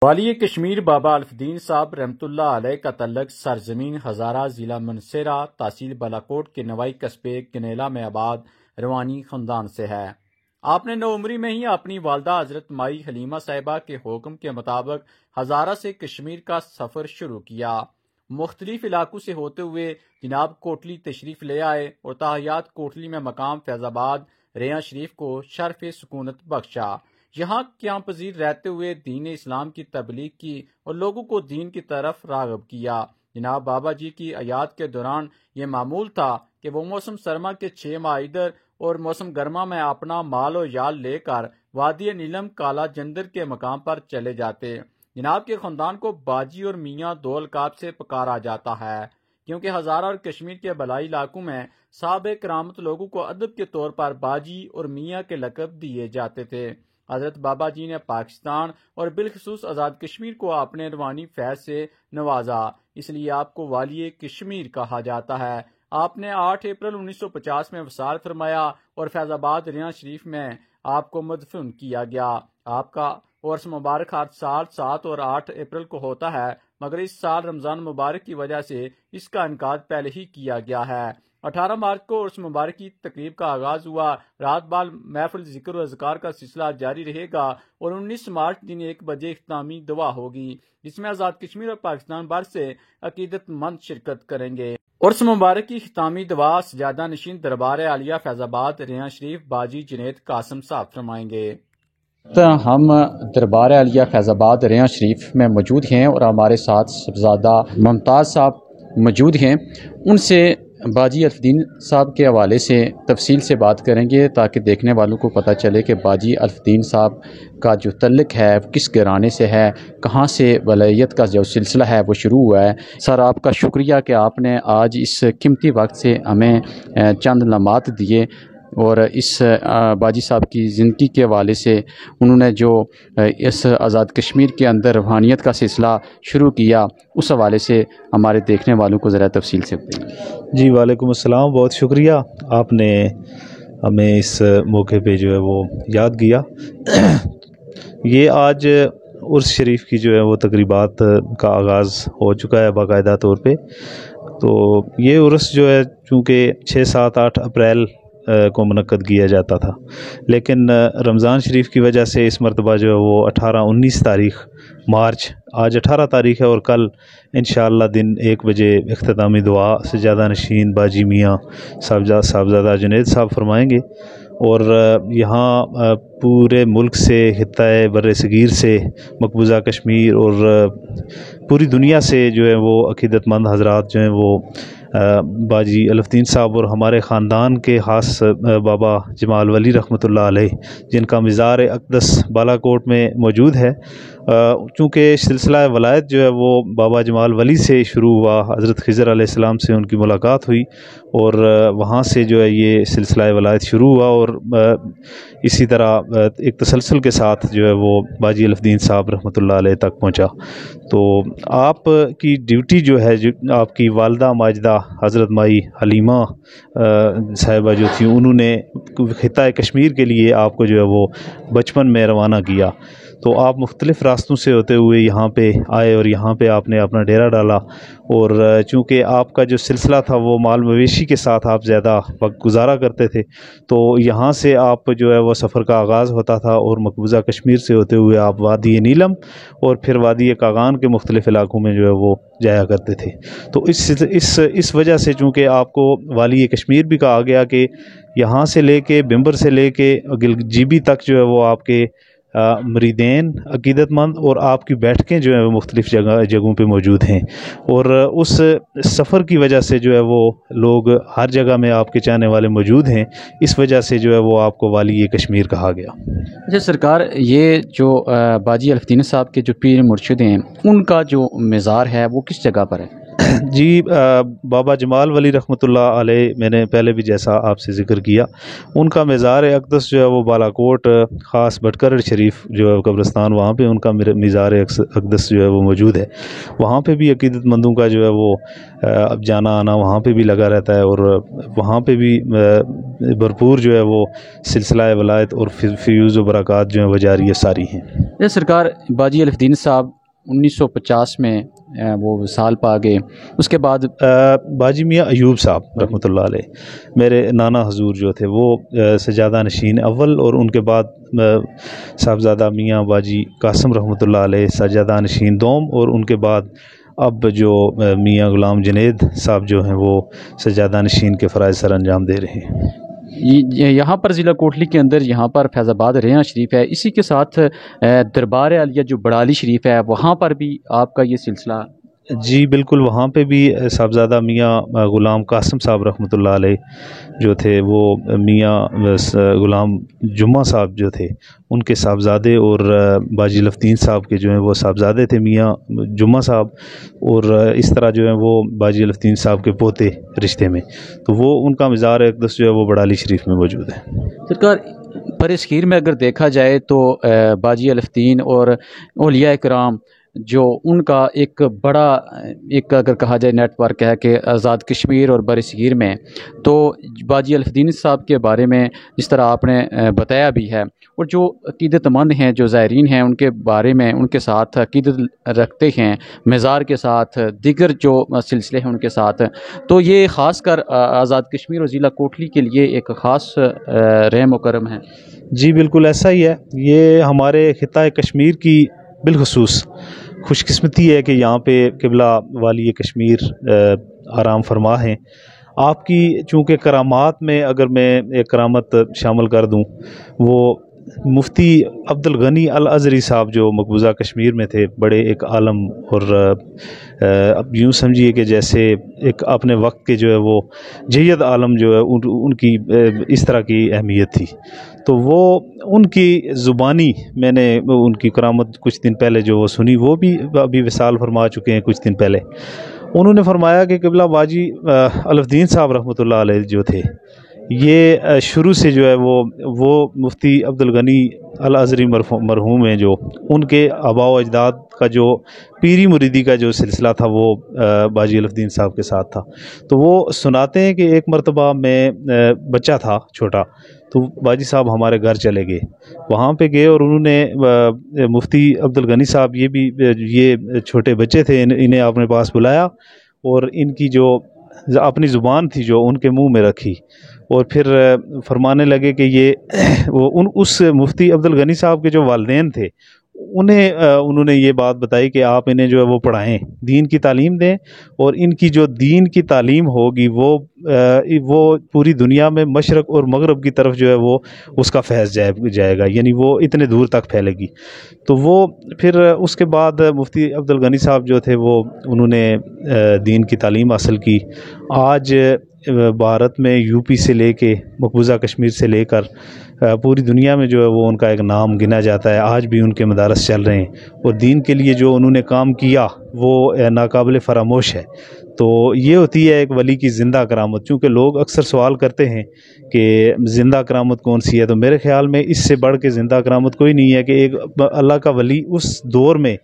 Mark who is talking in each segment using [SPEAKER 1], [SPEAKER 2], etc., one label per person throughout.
[SPEAKER 1] والی کشمیر بابا الف دین صاحب رحمۃ اللہ علیہ کا تعلق سرزمین ہزارہ ضلع منسیرہ تحصیل بالاکوٹ کے نوائی قصبے گنیلا میں آباد روانی خاندان سے ہے۔ آپ نے نوعمری میں ہی اپنی والدہ حضرت مائی حلیمہ صاحبہ کے حکم کے مطابق ہزارہ سے کشمیر کا سفر شروع کیا۔ مختلف علاقوں سے ہوتے ہوئے جناب کوٹلی تشریف لے آئے اور تاحیات کوٹلی میں مقام فیض آباد ریاں شریف کو شرف سکونت بخشا۔ یہاں قیام پذیر رہتے ہوئے دین اسلام کی تبلیغ کی اور لوگوں کو دین کی طرف راغب کیا۔ جناب بابا جی کی حیات کے دوران یہ معمول تھا کہ وہ موسم سرما کے 6 ماہ ادھر اور موسم گرما میں اپنا مال و یال لے کر وادی نیلم کالا جندر کے مقام پر چلے جاتے۔ جناب کے خاندان کو باجی اور میاں دو القاب سے پکارا جاتا ہے، کیونکہ ہزارہ اور کشمیر کے بالائی علاقوں میں صاحب کرامت لوگوں کو ادب کے طور پر باجی اور میاں کے لقب دیے جاتے تھے۔ حضرت بابا جی نے پاکستان اور بالخصوص آزاد کشمیر کو اپنے روحانی فیض سے نوازا، اس لیے آپ کو والی کشمیر کہا جاتا ہے۔ آپ نے 8 اپریل 1950 میں وصال فرمایا اور فیض آباد ریاں شریف میں آپ کو مدفن کیا گیا۔ آپ کا عرس مبارک ہر سال 7 اور 8 اپریل کو ہوتا ہے، مگر اس سال رمضان مبارک کی وجہ سے اس کا انعقاد پہلے ہی کیا گیا ہے۔ 18 مارچ کو عرس مبارک کی تقریب کا آغاز ہوا۔ رات بال محفل ذکر و اذکار کا سلسلہ جاری رہے گا اور 19 مارچ دن 1 بجے اختتامی دعا ہوگی، جس میں آزاد کشمیر اور پاکستان بھر سے عقیدت مند شرکت کریں گے۔ عرس مبارک کی اختتامی دعا سجادہ نشین دربار عالیہ فیض آباد ریاں شریف باجی جنید قاسم صاحب فرمائیں گے۔
[SPEAKER 2] ہم دربار عالیہ فیض آباد ریاں شریف میں موجود ہیں اور ہمارے ساتھ صاحبزادہ ممتاز صاحب موجود ہیں۔ ان سے باجی الف دین صاحب کے حوالے سے تفصیل سے بات کریں گے تاکہ دیکھنے والوں کو پتہ چلے کہ باجی الف دین صاحب کا جو تعلق ہے کس گھرانے سے ہے، کہاں سے ولایت کا جو سلسلہ ہے وہ شروع ہوا ہے۔ سر، آپ کا شکریہ کہ آپ نے آج اس قیمتی وقت سے ہمیں چند لمحات دیے اور اس باجی صاحب کی زندگی کے حوالے سے انہوں نے جو اس آزاد کشمیر کے اندر روحانیت کا سلسلہ شروع کیا، اس حوالے سے ہمارے دیکھنے والوں کو ذرا تفصیل سے بتائیں۔
[SPEAKER 3] جی وعلیکم السلام، بہت شکریہ، آپ نے ہمیں اس موقع پہ جو ہے وہ یاد کیا۔ یہ آج عرس شریف کی جو ہے وہ تقریبات کا آغاز ہو چکا ہے باقاعدہ طور پہ۔ تو یہ عرس جو ہے چونکہ 6، 7، 8 اپریل کو منعقد کیا جاتا تھا، لیکن رمضان شریف کی وجہ سے اس مرتبہ جو ہے وہ 18، 19 تاریخ مارچ، آج 18 تاریخ ہے اور کل انشاءاللہ دن 1 بجے اختتامی دعا سجادہ نشین باجی میاں صاحبزادہ جنید صاحب فرمائیں گے۔ اور یہاں پورے ملک سے، خطۂ بر صغیر سے، مقبوضہ کشمیر اور پوری دنیا سے جو ہے وہ عقیدت مند حضرات جو ہیں وہ باجی الف دین صاحب اور ہمارے خاندان کے خاص بابا جمال ولی رحمۃ اللہ علیہ، جن کا مزار اقدس بالاکوٹ میں موجود ہے، چونکہ سلسلہ ولایت جو ہے وہ بابا جمال ولی سے شروع ہوا، حضرت خضر علیہ السلام سے ان کی ملاقات ہوئی اور وہاں سے جو ہے یہ سلسلہ ولایت شروع ہوا اور اسی طرح ایک تسلسل کے ساتھ جو ہے وہ باجی الف دین صاحب رحمۃ اللہ علیہ تک پہنچا۔ تو آپ کی ڈیوٹی جو ہے، آپ کی والدہ ماجدہ حضرت مائی حلیمہ صاحبہ جو تھیں، انہوں نے خطۂ کشمیر کے لیے آپ کو جو ہے وہ بچپن میں روانہ کیا۔ تو آپ مختلف راستوں سے ہوتے ہوئے یہاں پہ آئے اور یہاں پہ آپ نے اپنا ڈیرا ڈالا، اور چونکہ آپ کا جو سلسلہ تھا وہ مال مویشی کے ساتھ آپ زیادہ وقت گزارا کرتے تھے، تو یہاں سے آپ جو ہے وہ سفر کا آغاز ہوتا تھا اور مقبوضہ کشمیر سے ہوتے ہوئے آپ وادی نیلم اور پھر وادی کاغان کے مختلف علاقوں میں جو ہے وہ جایا کرتے تھے۔ تو اس وجہ سے چونکہ آپ کو والی کشمیر بھی کہا گیا کہ یہاں سے لے کے بمبر سے لے کے گلجیبی تک جو ہے وہ آپ کے مریدین، عقیدت مند اور آپ کی بیٹھکیں جو ہیں وہ مختلف جگہوں پہ موجود ہیں، اور اس سفر کی وجہ سے جو ہے وہ لوگ ہر جگہ میں آپ کے چاہنے والے موجود ہیں، اس وجہ سے جو ہے وہ آپ کو والی کشمیر کہا گیا۔
[SPEAKER 2] اچھا سرکار، یہ جو باجی الف دین صاحب کے جو پیر مرشد ہیں، ان کا جو مزار ہے وہ کس جگہ پر ہے؟
[SPEAKER 3] جی بابا جمال ولی رحمۃ اللہ علیہ، میں نے پہلے بھی جیسا آپ سے ذکر کیا، ان کا مزار اقدس جو ہے وہ بالا کوٹ خاص بٹکرڑ شریف جو ہے قبرستان، وہاں پہ ان کا مزار اقدس جو ہے وہ موجود ہے۔ وہاں پہ بھی عقیدت مندوں کا جو ہے وہ اب جانا آنا وہاں پہ بھی لگا رہتا ہے، اور وہاں پہ بھی بھرپور جو ہے وہ سلسلہ ولایت اور فیوز و برکات جو ہیں وہ جاری ساری ہیں۔
[SPEAKER 2] سرکار باجی الف دین صاحب 1950 میں وہ وصال پا گئے، اس کے بعد
[SPEAKER 3] باجی میاں ایوب صاحب رحمۃ اللہ علیہ، میرے نانا حضور جو تھے وہ سجادہ نشین اول، اور ان کے بعد صاحبزادہ میاں باجی قاسم رحمۃ اللہ علیہ سجادہ نشین دوم، اور ان کے بعد اب جو میاں غلام جنید صاحب جو ہیں وہ سجادہ نشین کے فرائض سر انجام دے رہے ہیں۔
[SPEAKER 2] یہاں پر ضلع کوٹلی کے اندر یہاں پر فیض آباد ریاں شریف ہے، اسی کے ساتھ دربار عالیہ جو بڑالی شریف ہے وہاں پر بھی آپ کا یہ سلسلہ؟
[SPEAKER 3] جی بالکل، وہاں پہ بھی صاحبزادہ میاں غلام قاسم صاحب رحمۃ اللہ علیہ جو تھے، وہ میاں غلام جمعہ صاحب جو تھے ان کے صاحبزادے، اور باجی الف دین صاحب کے جو ہیں وہ صاحبزادے تھے میاں جمعہ صاحب، اور اس طرح جو ہیں وہ باجی الف دین صاحب کے پوتے رشتے میں، تو وہ ان کا مزار اقدس جو ہے وہ بڑالی شریف میں موجود ہے۔
[SPEAKER 2] سرکار برصغیر میں اگر دیکھا جائے تو باجی الف دین اور اولیاء کرام جو ان کا ایک بڑا ایک اگر کہا جائے نیٹ ورک ہے کہ آزاد کشمیر اور برصغیر میں، تو باجی الف دین صاحب کے بارے میں جس طرح آپ نے بتایا بھی ہے، اور جو عقیدت مند ہیں جو زائرین ہیں ان کے بارے میں ان کے ساتھ عقیدت رکھتے ہیں، مزار کے ساتھ دیگر جو سلسلے ہیں ان کے ساتھ، تو یہ خاص کر آزاد کشمیر اور ضلع کوٹلی کے لیے ایک خاص رحم و کرم ہے۔
[SPEAKER 3] جی بالکل ایسا ہی ہے، یہ ہمارے خطہ کشمیر کی بالخصوص خوش قسمتی ہے کہ یہاں پہ قبلہ والی کشمیر آرام فرما ہیں۔ آپ کی چونکہ کرامات میں اگر میں ایک کرامت شامل کر دوں، وہ مفتی عبد الغنی الازہری صاحب جو مقبوضہ کشمیر میں تھے، بڑے ایک عالم، اور اب یوں سمجھیے کہ جیسے ایک اپنے وقت کے جو ہے وہ جید عالم جو ہے ان کی اس طرح کی اہمیت تھی، تو وہ ان کی زبانی میں نے ان کی کرامت کچھ دن پہلے جو وہ سنی، وہ بھی ابھی وصال فرما چکے ہیں کچھ دن پہلے۔ انہوں نے فرمایا کہ قبلہ باجی الف دین صاحب رحمۃ اللہ علیہ جو تھے، یہ شروع سے جو ہے وہ مفتی عبد الغنی الازہری مرحوم ہیں، جو ان کے آباء و اجداد کا جو پیری مریدی کا جو سلسلہ تھا وہ باجی الف دین صاحب کے ساتھ تھا۔ تو وہ سناتے ہیں کہ ایک مرتبہ میں بچہ تھا چھوٹا، تو باجی صاحب ہمارے گھر چلے گئے، وہاں پہ گئے، اور انہوں نے مفتی عبد الغنی صاحب یہ چھوٹے بچے تھے، انہیں اپنے پاس بلایا، اور ان کی جو اپنی زبان تھی جو ان کے منہ میں رکھی، اور پھر فرمانے لگے کہ اس مفتی عبد الغنی صاحب کے جو والدین تھے انہوں نے یہ بات بتائی کہ آپ انہیں جو ہے وہ پڑھائیں، دین کی تعلیم دیں، اور ان کی جو دین کی تعلیم ہوگی وہ پوری دنیا میں مشرق اور مغرب کی طرف جو ہے وہ اس کا فیض جائے گا، یعنی وہ اتنے دور تک پھیلے گی۔ تو وہ پھر اس کے بعد مفتی عبد الغنی صاحب جو تھے انہوں نے دین کی تعلیم حاصل کی۔ آج بھارت میں یو پی سے لے کے مقبوضہ کشمیر سے لے کر پوری دنیا میں جو ہے وہ ان کا ایک نام گنا جاتا ہے، آج بھی ان کے مدارس چل رہے ہیں، اور دین کے لیے جو انہوں نے کام کیا وہ ناقابل فراموش ہے۔ تو یہ ہوتی ہے ایک ولی کی زندہ کرامت، چونکہ لوگ اکثر سوال کرتے ہیں کہ زندہ کرامت کون سی ہے، تو میرے خیال میں اس سے بڑھ کے زندہ کرامت کوئی نہیں ہے کہ ایک اللہ کا ولی اس دور میں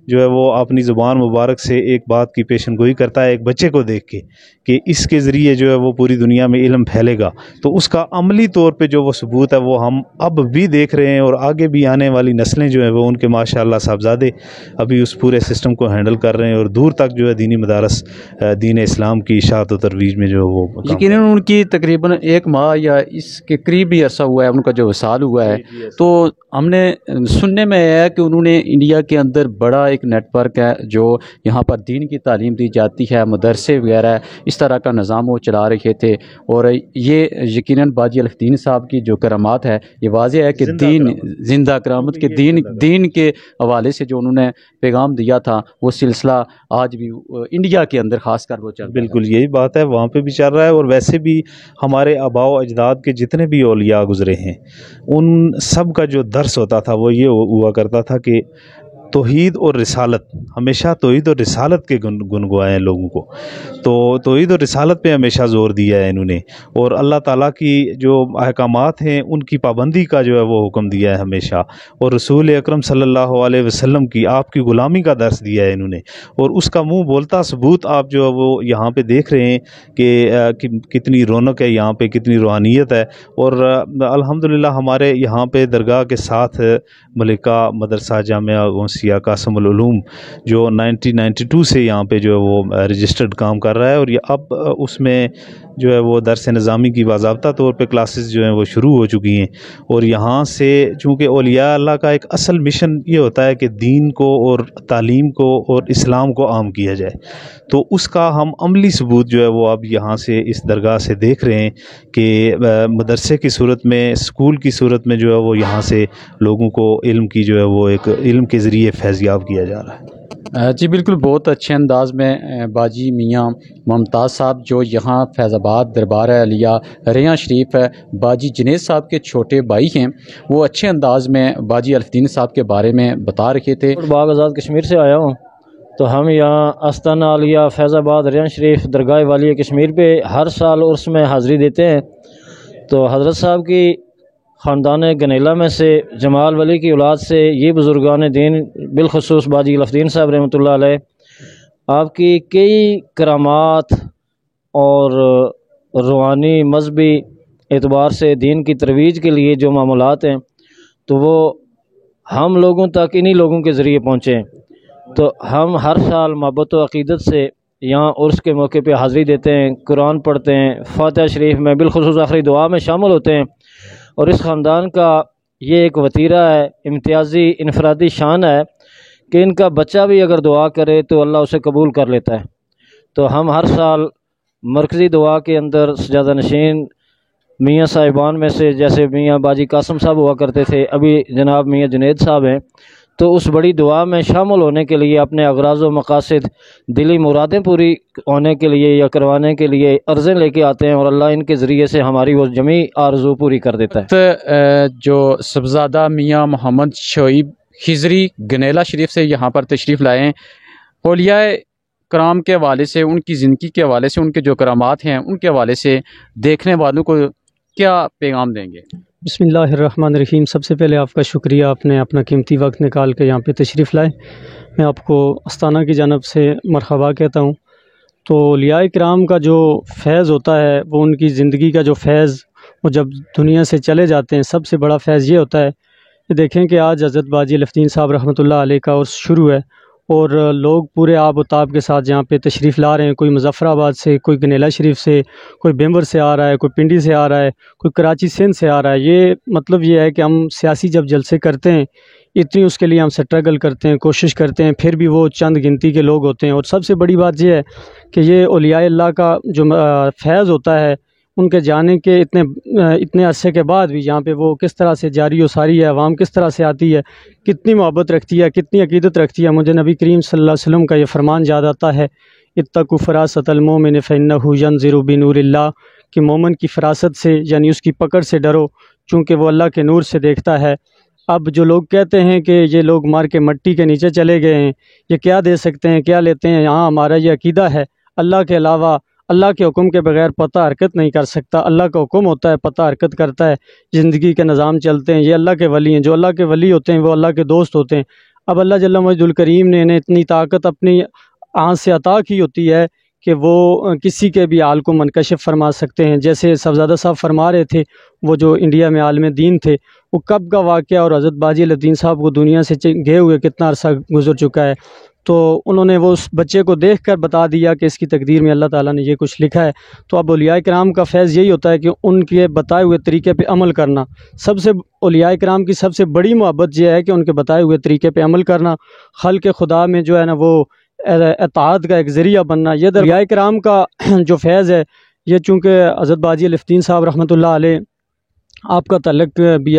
[SPEAKER 3] جو ہے وہ اپنی زبان مبارک سے ایک بات کی پیشن گوئی کرتا ہے ایک بچے کو دیکھ کے کہ اس کے ذریعے جو ہے وہ پوری دنیا میں علم پھیلے گا، تو اس کا عملی طور پہ جو وہ ثبوت ہے وہ ہم اب بھی دیکھ رہے ہیں، اور آگے بھی آنے والی نسلیں جو ہیں وہ ان کے ماشاءاللہ صاحبزادے ابھی اس پورے سسٹم کو ہینڈل کر رہے ہیں، اور دور تک جو ہے دینی مدارس دین اسلام کی اشاعت و ترویج میں جو وہ
[SPEAKER 2] یقیناً ان کی تقریباً 1 ماہ یا اس کے قریب ہی عرصہ ہوا ہے ان کا جو وصال ہوا ہے، تو ہم نے سننے میں آیا کہ انہوں نے انڈیا کے اندر بڑا ایک نیٹ ورک ہے جو یہاں پر دین کی تعلیم دی جاتی ہے، مدرسے وغیرہ اس طرح کا نظام وہ چلا رہے تھے، اور یہ یقیناً باجی الف دین صاحب کی جو کرامات ہے یہ واضح ہے کہ دین زندہ کرامت کے دین کے حوالے سے جو انہوں نے پیغام دیا تھا وہ سلسلہ آج بھی انڈیا کے اندر خاص کر وہ چل رہا ہے۔
[SPEAKER 3] بالکل یہی بات ہے، وہاں پہ بھی چل رہا ہے، اور ویسے بھی ہمارے آباء و اجداد کے جتنے بھی اولیاء گزرے ہیں ان سب کا جو درس ہوتا تھا وہ یہ ہوا کرتا تھا کہ توحید اور رسالت، ہمیشہ توحید اور رسالت کے گنگوائے ہیں لوگوں کو، تو توحید اور رسالت پہ ہمیشہ زور دیا ہے انہوں نے، اور اللہ تعالیٰ کی جو احکامات ہیں ان کی پابندی کا جو ہے وہ حکم دیا ہے ہمیشہ، اور رسول اکرم صلی اللہ علیہ وسلم کی آپ کی غلامی کا درس دیا ہے انہوں نے، اور اس کا منہ بولتا ثبوت آپ جو ہے وہ یہاں پہ دیکھ رہے ہیں کہ کتنی رونق ہے یہاں پہ، کتنی روحانیت ہے، اور الحمدللہ ہمارے یہاں پہ درگاہ کے ساتھ ملکہ مدرسہ جامعہ غوثیہ قاسم العلوم جو 1992 سے یہاں پہ جو ہے وہ رجسٹرڈ کام کر رہا ہے، اور یہ اب اس میں جو ہے وہ درس نظامی کی باضابطہ طور پہ کلاسز جو ہیں وہ شروع ہو چکی ہیں، اور یہاں سے چونکہ اولیاء اللہ کا ایک اصل مشن یہ ہوتا ہے کہ دین کو اور تعلیم کو اور اسلام کو عام کیا جائے، تو اس کا ہم عملی ثبوت جو ہے وہ اب یہاں سے اس درگاہ سے دیکھ رہے ہیں کہ مدرسے کی صورت میں، اسکول کی صورت میں جو ہے وہ یہاں سے لوگوں کو علم کی جو ہے وہ ایک علم کے ذریعے فیضیاب کیا جا رہا ہے۔
[SPEAKER 2] جی بالکل، بہت اچھے انداز میں باجی میاں ممتاز صاحب جو یہاں فیض آباد دربار عالیہ ریاں شریف باجی جنید صاحب کے چھوٹے بھائی ہیں، وہ اچھے انداز میں باجی الف دین صاحب کے بارے میں بتا رہے تھے۔
[SPEAKER 4] باغ آزاد کشمیر سے آیا ہوں، تو ہم یہاں آستانہ عالیہ فیض آباد ریاں شریف درگاہ والی کشمیر پہ ہر سال عرس میں حاضری دیتے ہیں۔ تو حضرت صاحب کی خاندان گنیلا میں سے جمال ولی کی اولاد سے یہ بزرگان دین، بالخصوص باجی الف دین صاحب رحمۃ اللہ علیہ، آپ کی کئی کرامات اور روحانی مذہبی اعتبار سے دین کی ترویج کے لیے جو معمولات ہیں تو وہ ہم لوگوں تک انہی لوگوں کے ذریعے پہنچے ہیں۔ تو ہم ہر سال محبت و عقیدت سے یہاں عرس کے موقع پہ حاضری دیتے ہیں، قرآن پڑھتے ہیں، فاتحہ شریف میں بالخصوص آخری دعا میں شامل ہوتے ہیں، اور اس خاندان کا یہ ایک وتیرہ ہے، امتیازی انفرادی شان ہے کہ ان کا بچہ بھی اگر دعا کرے تو اللہ اسے قبول کر لیتا ہے۔ تو ہم ہر سال مرکزی دعا کے اندر سجادہ نشین میاں صاحبان میں سے، جیسے میاں باجی قاسم صاحب ہوا کرتے تھے، ابھی جناب میاں جنید صاحب ہیں، تو اس بڑی دعا میں شامل ہونے کے لیے، اپنے اغراض و مقاصد، دلی مرادیں پوری ہونے کے لیے یا کروانے کے لیے عرضیں لے کے آتے ہیں، اور اللہ ان کے ذریعے سے ہماری وہ جمیع آرزو پوری کر دیتا ہے۔
[SPEAKER 2] جو صاحبزادہ میاں محمد شعیب خضری گنیلا شریف سے یہاں پر تشریف لائے ہیں، اولیاء کرام کے حوالے سے، ان کی زندگی کے حوالے سے، ان کے جو کرامات ہیں ان کے حوالے سے دیکھنے والوں کو کیا پیغام دیں گے؟
[SPEAKER 5] بسم اللہ الرحمن الرحیم۔ سب سے پہلے آپ کا شکریہ، آپ نے اپنا قیمتی وقت نکال کے یہاں پہ تشریف لائے۔ میں آپ کو استانہ کی جانب سے مرحبا کہتا ہوں۔ تو اولیاء کرام کا جو فیض ہوتا ہے، وہ ان کی زندگی کا جو فیض، وہ جب دنیا سے چلے جاتے ہیں، سب سے بڑا فیض یہ ہوتا ہے کہ دیکھیں کہ آج حضرت باجی الف دین صاحب رحمۃ اللہ علیہ کا عرس شروع ہے، اور لوگ پورے آب و تاب کے ساتھ جہاں پہ تشریف لا رہے ہیں، کوئی مظفر آباد سے، کوئی گنیلا شریف سے، کوئی بیمبر سے آ رہا ہے، کوئی پنڈی سے آ رہا ہے، کوئی کراچی سندھ سے آ رہا ہے۔ یہ مطلب یہ ہے کہ ہم سیاسی جب جلسے کرتے ہیں، اتنی اس کے لیے ہم سٹرگل کرتے ہیں، کوشش کرتے ہیں، پھر بھی وہ چند گنتی کے لوگ ہوتے ہیں۔ اور سب سے بڑی بات یہ ہے کہ یہ اولیاء اللہ کا جو فیض ہوتا ہے، ان کے جانے کے اتنے عرصے کے بعد بھی یہاں پہ وہ کس طرح سے جاری و ساری ہے، عوام کس طرح سے آتی ہے، کتنی محبت رکھتی ہے، کتنی عقیدت رکھتی ہے۔ مجھے نبی کریم صلی اللہ علیہ وسلم کا یہ فرمان یاد آتا ہے، اتقوا فراست المومن فإنہ ینظر بنور اللہ، کہ مومن کی فراست سے یعنی اس کی پکڑ سے ڈرو، چونکہ وہ اللہ کے نور سے دیکھتا ہے۔ اب جو لوگ کہتے ہیں کہ یہ لوگ مار کے مٹی کے نیچے چلے گئے ہیں، یہ کیا دے سکتے ہیں، کیا لیتے ہیں، یہاں ہمارا یہ عقیدہ ہے، اللہ کے علاوہ اللہ کے حکم کے بغیر پتہ حرکت نہیں کر سکتا۔ اللہ کا حکم ہوتا ہے، پتہ حرکت کرتا ہے، زندگی کے نظام چلتے ہیں۔ یہ اللہ کے ولی ہیں، جو اللہ کے ولی ہوتے ہیں وہ اللہ کے دوست ہوتے ہیں۔ اب اللہ جل مجد الکریم نے انہیں اتنی طاقت اپنی آنکھ سے عطا کی ہوتی ہے کہ وہ کسی کے بھی حال کو منکشف فرما سکتے ہیں۔ جیسے صاحبزادہ صاحب فرما رہے تھے، وہ جو انڈیا میں عالم دین تھے، وہ کب کا واقعہ، اور حضرت باجی الف دین صاحب کو دنیا سے گئے ہوئے کتنا عرصہ گزر چکا ہے، تو انہوں نے وہ اس بچے کو دیکھ کر بتا دیا کہ اس کی تقدیر میں اللہ تعالیٰ نے یہ کچھ لکھا ہے۔ تو اب اولیاء کرام کا فیض یہی ہوتا ہے کہ ان کے بتائے ہوئے طریقے پہ عمل کرنا۔ سب سے اولیاء کرام کی سب سے بڑی محبت یہ ہے کہ ان کے بتائے ہوئے طریقے پہ عمل کرنا، خلق خدا میں جو ہے نا وہ اطاعت کا ایک ذریعہ بننا۔ یہ اولیاء کرام کا جو فیض ہے، یہ چونکہ حضرت باجی الف دین صاحب رحمۃ اللہ علیہ آپ کا تعلق بھی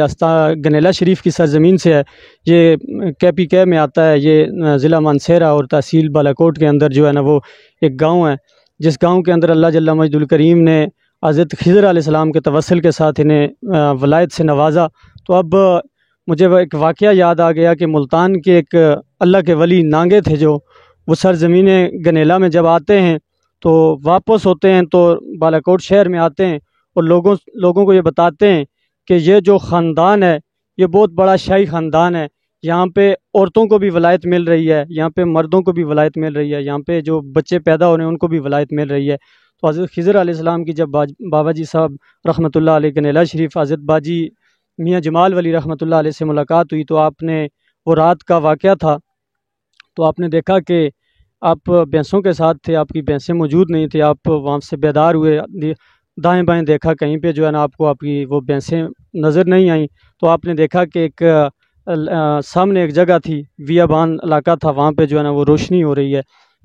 [SPEAKER 5] گنیلا شریف کی سرزمین سے ہے، یہ KPK میں آتا ہے، یہ ضلع مانسہرہ اور تحصیل بالاکوٹ کے اندر جو ہے نا وہ ایک گاؤں ہے، جس گاؤں کے اندر اللہ جل مجد الکریم نے حضرت خضر علیہ السلام کے توسل کے ساتھ انہیں ولایت سے نوازا۔ تو اب مجھے وہ ایک واقعہ یاد آ گیا کہ ملتان کے ایک اللہ کے ولی نانگے تھے جو وہ سرزمین گنیلا میں جب آتے ہیں تو واپس ہوتے ہیں تو بالاکوٹ شہر میں آتے ہیں اور لوگوں کو یہ بتاتے ہیں کہ یہ جو خاندان ہے یہ بہت بڑا شاہی خاندان ہے، یہاں پہ عورتوں کو بھی ولایت مل رہی ہے، یہاں پہ مردوں کو بھی ولایت مل رہی ہے، یہاں پہ جو بچے پیدا ہو رہے ہیں ان کو بھی ولایت مل رہی ہے۔ تو حضرت خضر علیہ السلام کی جب بابا جی صاحب رحمۃ اللہ علیہ گنیلا شریف حضرت باجی میاں جمال ولی رحمۃ اللہ علیہ سے ملاقات ہوئی تو آپ نے وہ رات کا واقعہ تھا، تو آپ نے دیکھا کہ آپ بھینسوں کے ساتھ تھے، آپ کی بھینسیں موجود نہیں تھیں، آپ وہاں سے بیدار ہوئے، دائیں بائیں دیکھا کہیں پہ جو ہے نا آپ کو آپ کی وہ بھینسیں نظر نہیں آئیں، تو آپ نے دیکھا کہ ایک سامنے ایک جگہ تھی، ویابان علاقہ تھا، وہاں پہ جو ہے نا وہ روشنی ہو رہی ہے،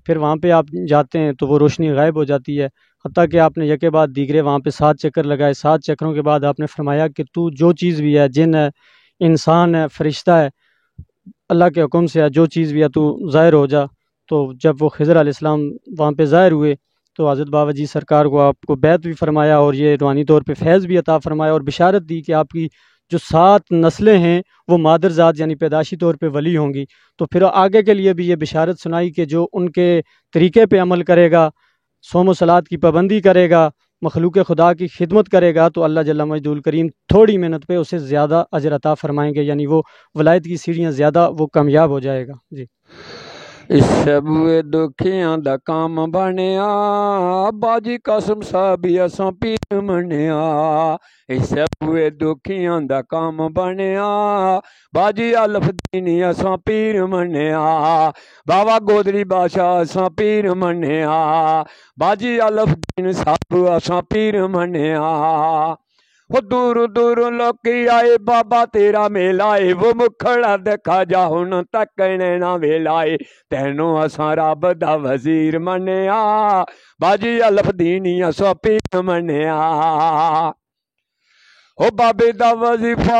[SPEAKER 5] پھر وہاں پہ آپ جاتے ہیں تو وہ روشنی غائب ہو جاتی ہے، حتیٰ کہ آپ نے یکے بعد دیگرے وہاں پہ 7 چکر لگائے، 7 چکروں کے بعد آپ نے فرمایا کہ تو جو چیز بھی ہے، جن ہے، انسان ہے، فرشتہ ہے، اللہ کے حکم سے ہے، جو چیز بھی ہے تو ظاہر ہو جا۔ تو جب وہ خضر علیہ السلام وہاں پہ ظاہر ہوئے تو حضرت بابا جی سرکار کو آپ کو بیعت بھی فرمایا اور یہ روحانی طور پہ فیض بھی عطا فرمایا اور بشارت دی کہ آپ کی جو 7 نسلیں ہیں وہ مادر ذات یعنی پیدائشی طور پہ ولی ہوں گی۔ تو پھر آگے کے لیے بھی یہ بشارت سنائی کہ جو ان کے طریقے پہ عمل کرے گا، صوم و صلات کی پابندی کرے گا، مخلوق خدا کی خدمت کرے گا تو اللہ جل مجدہ الکریم تھوڑی محنت پہ اسے زیادہ اجر عطا فرمائیں گے، یعنی وہ ولایت کی سیڑھیاں زیادہ وہ کامیاب ہو جائے گا۔ جی
[SPEAKER 6] سبوے دکھیاں دا کام بنیا، باجی قسم سبھی اساں پیر منیا، سبوے دکھیاں دا کام بنیا، باجی الف دینی اساں پیر منیا، بابا گودری بادشاہ اساں پیر منیا، باجی الف دین سب اساں پیر منیا۔ وہ دور دور لوکی آئے بابا تیرا میلائے، وہ مکھڑا دکھا جا ہن تکنے نہ ویلائے، تینوں اساں رب دا وزیر منیا، باجی الف دینی اساں پیر منیا۔ او بابے دا وظیفہ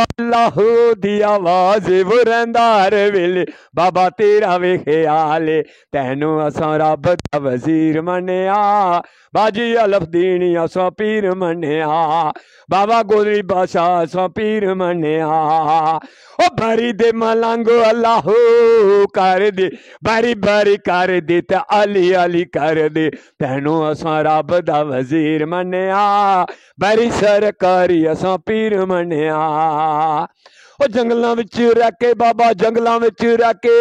[SPEAKER 6] اللہ دی آواز وہ رہندا ہر ویلے، بابا تیرا وے خیال تینوں اساں رب دا وزیر منیا، باجی الف دینی اساں پیر منیا، بابا گودری بادشاہ اساں پیر منیا۔ او بھری دے ملنگو اللہ کر دے، بھری بھری کر دے تے علی علی کر دے، تینوں اساں رب دا وزیر منیا، بھری سرکاری اساں پیر منیا۔ او جنگلاں وچ رہ کے بابا جنگلاں وچ رہ کے،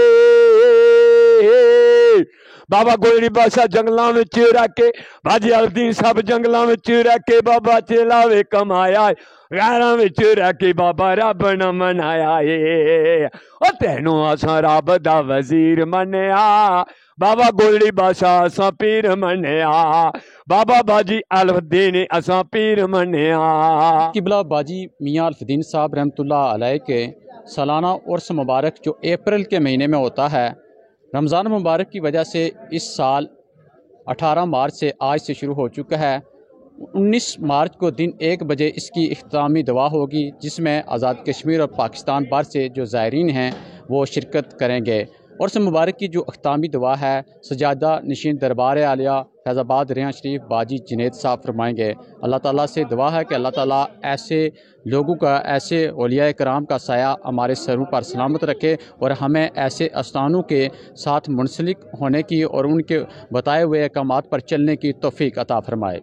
[SPEAKER 6] بابا گودری بادشاہ جنگلاں وچ رہ کے، باجی الدین صاحب جنگلاں وچ رہ کے بابا چلاوے کمایا، غیراں وچ رہ کے بابا رب نہ منایا اے، او تینوں اساں رب دا وزیر منیا، بابا گودری بادشاہ اساں پیر منیا، بابا باجی الف دین اساں پیر منیا۔
[SPEAKER 2] قبلہ باجی میاں الف دین صاحب رحمۃ اللہ علیہ کے سالانہ عرس مبارک جو اپریل کے مہینے میں ہوتا ہے، رمضان مبارک کی وجہ سے اس سال 18 مارچ سے آج سے شروع ہو چکا ہے۔ 19 مارچ کو دن 1 بجے اس کی اختتامی دعا ہوگی، جس میں آزاد کشمیر اور پاکستان بھر سے جو زائرین ہیں وہ شرکت کریں گے۔ عرس مبارک کی جو اختتامی دعا ہے سجادہ نشین دربار عالیہ فیض آباد ریاں شریف باجی جنید صاحب فرمائیں گے۔ اللہ تعالیٰ سے دعا ہے کہ اللہ تعالیٰ ایسے لوگوں کا، ایسے اولیاء کرام کا سایہ ہمارے سروں پر سلامت رکھے اور ہمیں ایسے استانوں کے ساتھ منسلک ہونے کی اور ان کے بتائے ہوئے احکامات پر چلنے کی توفیق عطا فرمائے۔